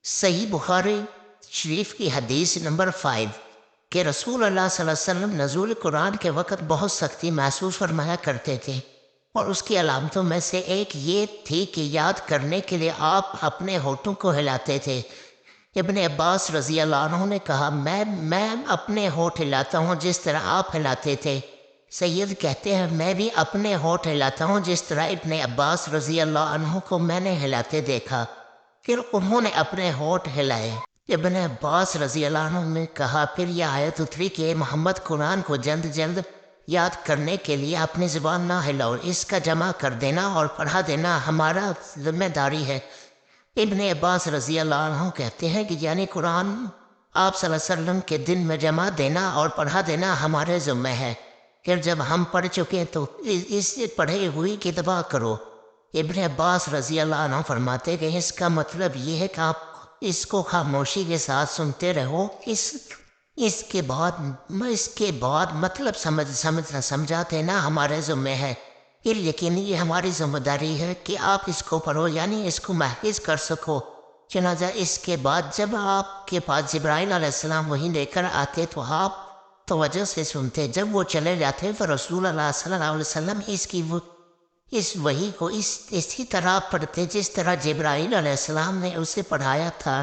صحیح بخاری شریف کی حدیث نمبر 5 کہ رسول اللہ صلی اللہ علیہ وسلم نزول قرآن کے وقت بہت سختی محسوس فرمایا کرتے تھے، اور اس کی علامتوں میں سے ایک یہ تھی کہ یاد کرنے کے لیے آپ اپنے ہونٹوں کو ہلاتے تھے۔ ابن عباس رضی اللہ عنہ نے کہا، میں اپنے ہونٹ ہلاتا ہوں جس طرح آپ ہلاتے تھے۔ سید کہتے ہیں، میں بھی اپنے ہونٹ ہلاتا ہوں جس طرح ابن عباس رضی اللہ عنہ کو میں نے ہلاتے دیکھا۔ پھر انہوں نے اپنے ہونٹ ہلائے۔ ابن عباس رضی اللہ عنہ نے کہا، پھر یہ آیت اتری کہ محمد قرآن کو جلد جلد یاد کرنے کے لیے اپنی زبان نہ ہلاؤ، اس کا جمع کر دینا اور پڑھا دینا ہمارا ذمہ داری ہے۔ ابن عباس رضی اللہ عنہ کہتے ہیں کہ یعنی قرآن آپ صلی اللہ علیہ وسلم کے دن میں جمع دینا اور پڑھا دینا ہمارے ذمہ ہے۔ پھر جب ہم پڑھ چکے تو اس پڑھے ہوئی کی اتباع کرو۔ ابن عباس رضی اللہ عنہ فرماتے کہ اس کا مطلب یہ ہے کہ آپ اس کو خاموشی کے ساتھ سنتے رہو، اس کے بعد مطلب سمجھاتے نا ہمارے ذمہ ہے۔ پھر یقینی یہ ہماری ذمہ داری ہے کہ آپ اس کو پڑھو، یعنی اس کو محفوظ کر سکو۔ چنانچہ اس کے بعد جب آپ کے پاس جبرائیل علیہ السلام وہی لے کر آتے تو آپ توجہ سے سنتے، جب وہ چلے جاتے تو رسول اللہ صلی اللہ علیہ وسلم اس وحی کو اسی طرح پڑھتے جس طرح جبرائیل علیہ السلام نے اسے پڑھایا تھا۔